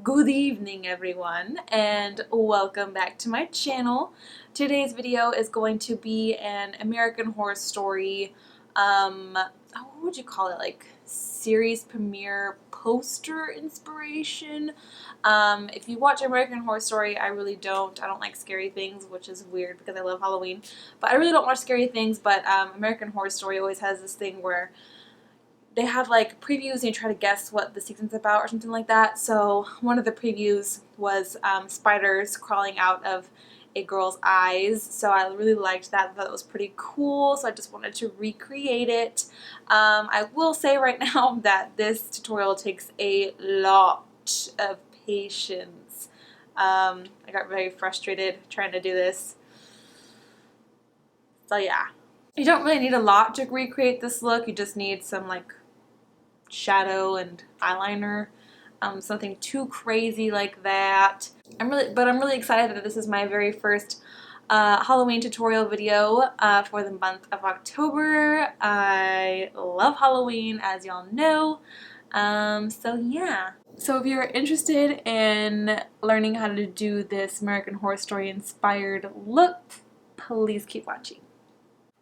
Good evening everyone and welcome back to my channel. Today's video is going to be an American Horror Story, what would you call it, like series premiere poster inspiration. If you watch American Horror Story, I don't like scary things, which is weird because I love Halloween, but I really don't watch scary things. But American Horror Story always has this thing where they have like previews and you try to guess what the season's about or something like that. So one of the previews was spiders crawling out of a girl's eyes. So I really liked that. I thought it was pretty cool. So I just wanted to recreate it. I will say right now that this tutorial takes a lot of patience. I got very frustrated trying to do this. So yeah. You don't really need a lot to recreate this look. You just need some like shadow and eyeliner, something too crazy like that. I'm really excited that this is my very first Halloween tutorial video for the month of October. I love Halloween, as y'all know. So yeah. So if you're interested in learning how to do this American Horror Story inspired look, please keep watching.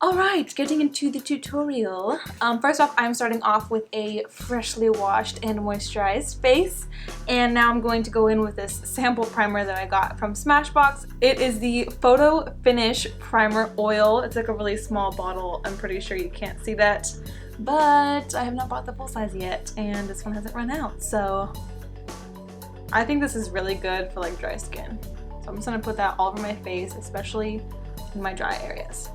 Alright, getting into the tutorial. First off, I'm starting off with a freshly washed and moisturized face. And now I'm going to go in with this sample primer that I got from Smashbox. It is the Photo Finish Primer Oil. It's like a really small bottle. I'm pretty sure you can't see that. But I have not bought the full size yet, and this one hasn't run out. So I think this is really good for like dry skin. So I'm just going to put that all over my face, especially in my dry areas.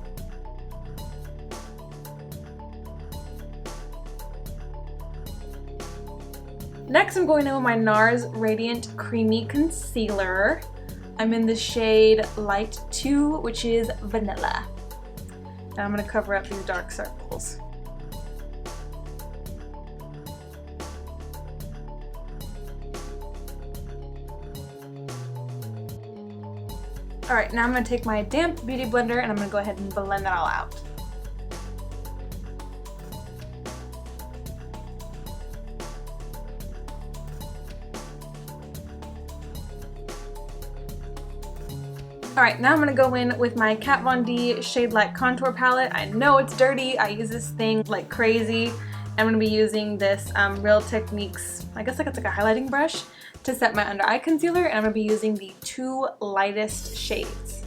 Next, I'm going in with my NARS Radiant Creamy Concealer. I'm in the shade Light 2, which is Vanilla. Now I'm going to cover up these dark circles. Alright, now I'm going to take my damp beauty blender and I'm going to go ahead and blend that all out. Alright, now I'm going to go in with my Kat Von D Shade Light Contour Palette. I know it's dirty. I use this thing like crazy. I'm going to be using this Real Techniques, I guess like it's like a highlighting brush, to set my under eye concealer. And I'm going to be using the two lightest shades.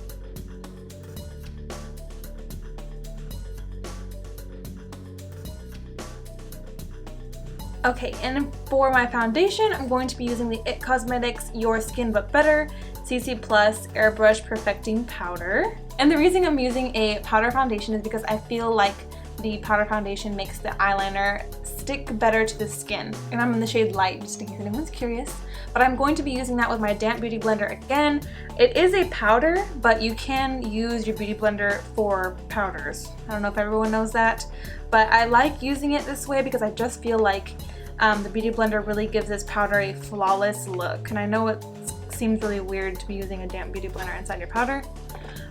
Okay, and for my foundation, I'm going to be using the IT Cosmetics Your Skin But Better CC Plus Airbrush Perfecting Powder. And the reason I'm using a powder foundation is because I feel like the powder foundation makes the eyeliner stick better to the skin. And I'm in the shade Light, just in case anyone's curious. But I'm going to be using that with my damp beauty blender again. It is a powder, but you can use your beauty blender for powders. I don't know if everyone knows that, but I like using it this way because I just feel like the beauty blender really gives this powder a flawless look. And I know it seems really weird to be using a damp beauty blender inside your powder,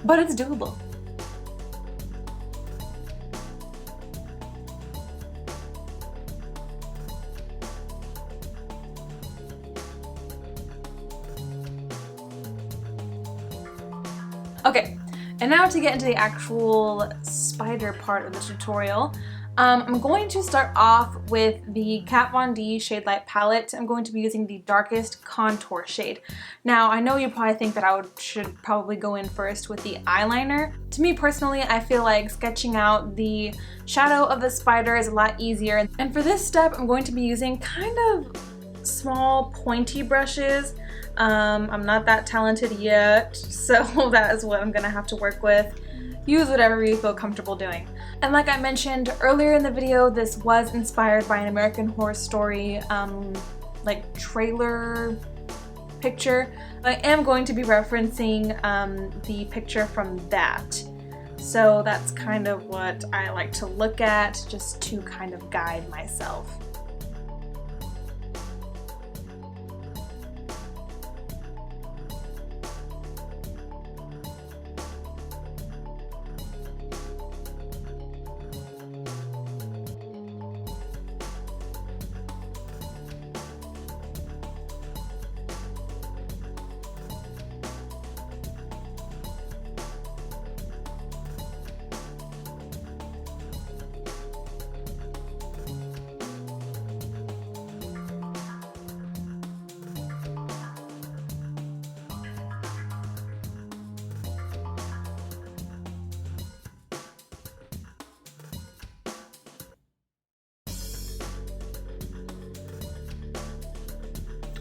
but it's doable. Okay, and now to get into the actual spider part of the tutorial. I'm going to start off with the Kat Von D Shade Light palette. I'm going to be using the darkest contour shade. Now, I know you probably think that I should probably go in first with the eyeliner. To me personally, I feel like sketching out the shadow of the spider is a lot easier. And for this step, I'm going to be using kind of small pointy brushes. I'm not that talented yet, so that is what I'm gonna have to work with. Use whatever you feel comfortable doing. And like I mentioned earlier in the video, this was inspired by an American Horror Story like trailer picture. I am going to be referencing the picture from that. So that's kind of what I like to look at, just to kind of guide myself.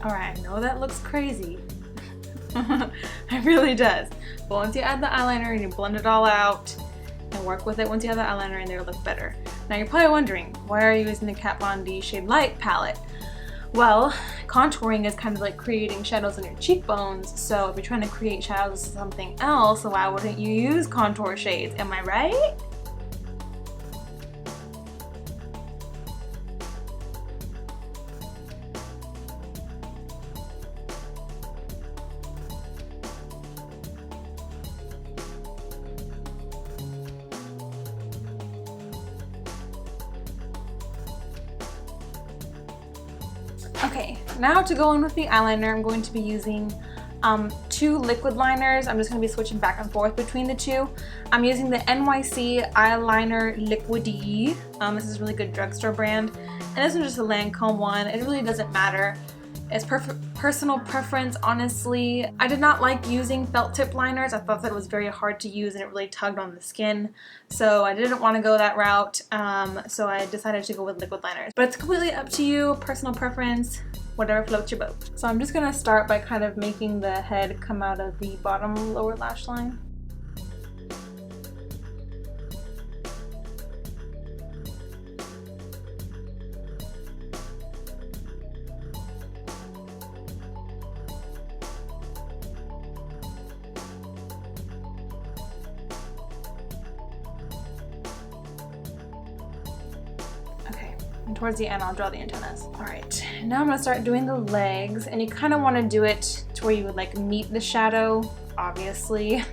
Alright, I know that looks crazy. It really does. But once you add the eyeliner and you blend it all out and work with it, once you have the eyeliner in there, it'll look better. Now you're probably wondering, why are you using the Kat Von D Shade Light palette? Well, contouring is kind of like creating shadows on your cheekbones, so if you're trying to create shadows of something else, why wouldn't you use contour shades? Am I right? Okay, now to go in with the eyeliner, I'm going to be using two liquid liners. I'm just going to be switching back and forth between the two. I'm using the NYC Eyeliner Liquidy. This is a really good drugstore brand. And this one's just a Lancome one. It really doesn't matter. It's personal preference, honestly. I did not like using felt tip liners. I thought that it was very hard to use and it really tugged on the skin. So I didn't want to go that route. So I decided to go with liquid liners. But it's completely up to you, personal preference, whatever floats your boat. So I'm just gonna start by kind of making the head come out of the bottom lower lash line. And towards the end, I'll draw the antennas. All right, now I'm gonna start doing the legs, and you kind of want to do it to where you would like meet the shadow, obviously.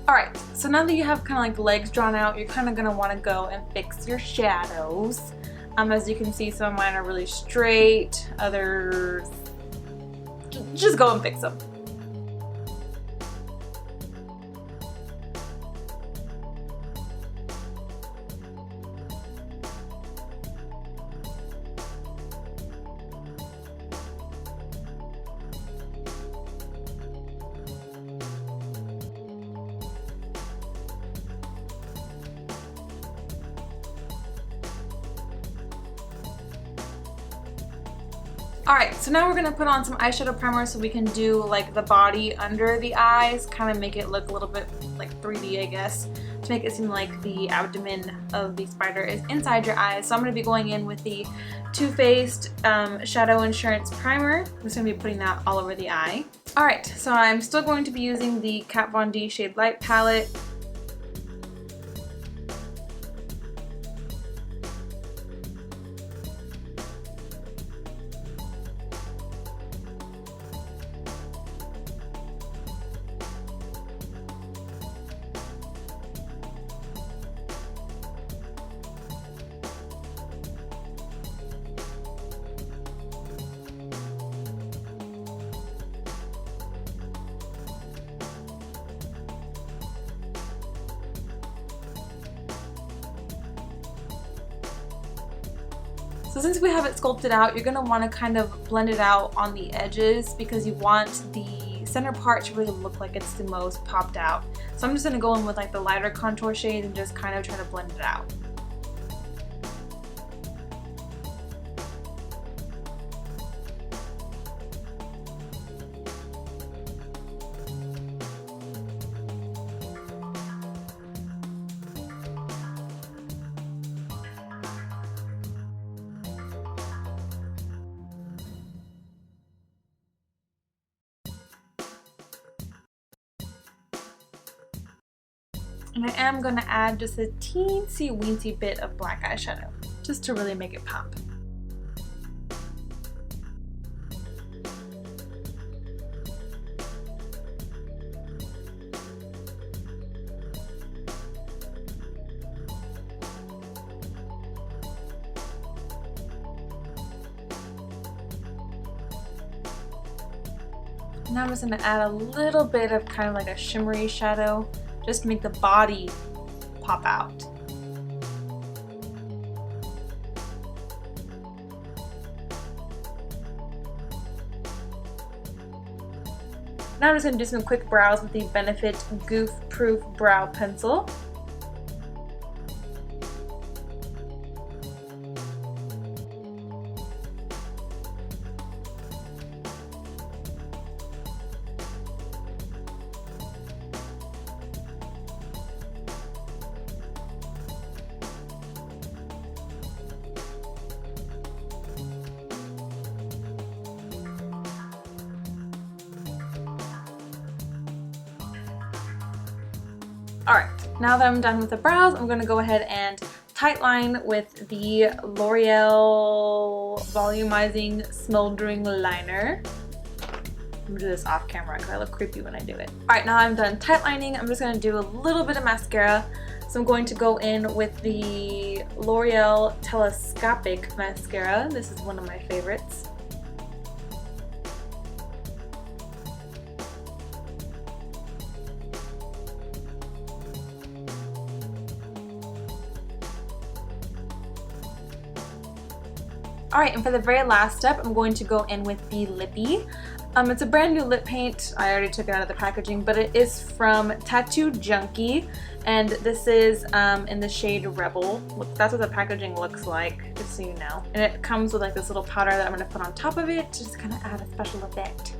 Alright, so now that you have kind of like the legs drawn out, you're kind of going to want to go and fix your shadows. As you can see, some of mine are really straight, others just go and fix them. Alright, so now we're going to put on some eyeshadow primer so we can do like the body under the eyes, kind of make it look a little bit like 3D, I guess. to make it seem like the abdomen of the spider is inside your eyes. So I'm going to be going in with the Too Faced Shadow Insurance Primer. I'm just going to be putting that all over the eye. Alright, so I'm still going to be using the Kat Von D Shade Light palette. So since we have it sculpted out, you're going to want to kind of blend it out on the edges because you want the center part to really look like it's the most popped out. So I'm just going to go in with like the lighter contour shades and just kind of try to blend it out. And I am going to add just a teensy-weensy bit of black eyeshadow, just to really make it pop. Now I'm just going to add a little bit of kind of like a shimmery shadow, just to make the body pop out. Now I'm just going to do some quick brows with the Benefit Goof Proof Brow Pencil. Alright, now that I'm done with the brows, I'm going to go ahead and tightline with the L'Oreal Volumizing Smoldering Liner. I'm going to do this off camera because I look creepy when I do it. Alright, now I'm done tightlining. I'm just going to do a little bit of mascara. So I'm going to go in with the L'Oreal Telescopic Mascara. This is one of my favorites. Alright, and for the very last step, I'm going to go in with the Lippy. It's a brand new lip paint. I already took it out of the packaging, but it is from Tattoo Junkie, and this is in the shade Rebel. That's what the packaging looks like, just so you know. And it comes with like this little powder that I'm going to put on top of it to just kind of add a special effect.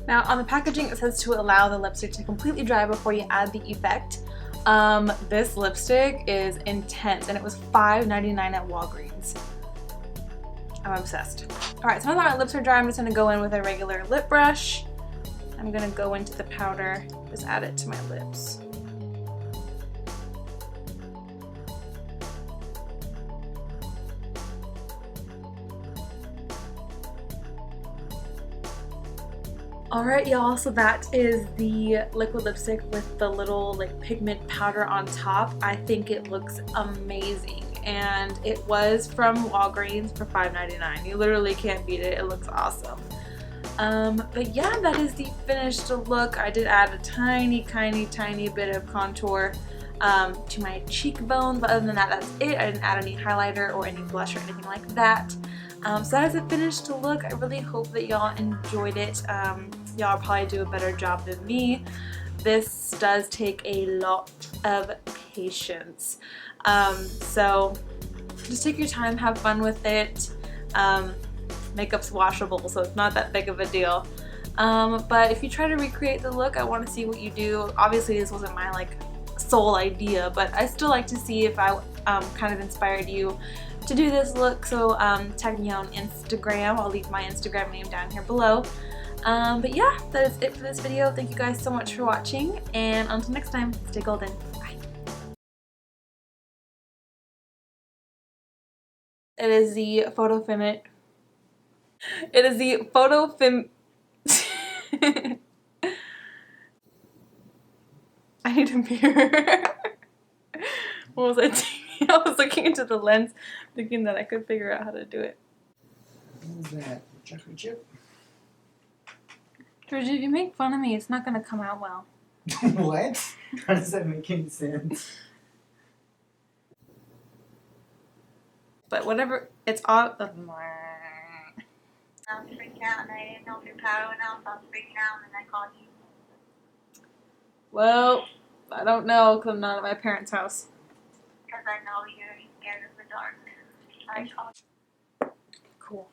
Now on the packaging it says to allow the lipstick to completely dry before you add the effect. This lipstick is intense and it was $5.99 at Walgreens. I'm obsessed. Alright, so now that my lips are dry, I'm just going to go in with a regular lip brush. I'm going to go into the powder, just add it to my lips. Alright y'all, so that is the liquid lipstick with the little like pigment powder on top. I think it looks amazing and it was from Walgreens for $5.99. You literally can't beat it. It looks awesome. But yeah, that is the finished look. I did add a tiny bit of contour to my cheekbone, but other than that, that's it. I didn't add any highlighter or any blush or anything like that. So that is a finished look. I really hope that y'all enjoyed it. Y'all probably do a better job than me. This does take a lot of patience. So just take your time, have fun with it. Makeup's washable, so it's not that big of a deal. But if you try to recreate the look, I want to see what you do. Obviously, this wasn't my sole idea, but I still like to see if I kind of inspired you to do this look. So tag me on Instagram. I'll leave my Instagram name down here below. But yeah, that is it for this video. Thank you guys so much for watching, and until next time, stay golden. Bye. It is the photo finish. It is the photo film. I need a mirror. What was I doing? I was looking into the lens, thinking that I could figure out how to do it. What is that? Chocolate chip? Georgia, if you make fun of me, it's not gonna come out well. What? How does that make any sense? But whatever, it's all. I was freaking out and I didn't know if your power went out, so I was freaking out and then I called you. Well, I don't know because I'm not at my parents' house. Because I know you're scared of the dark. I called. Cool.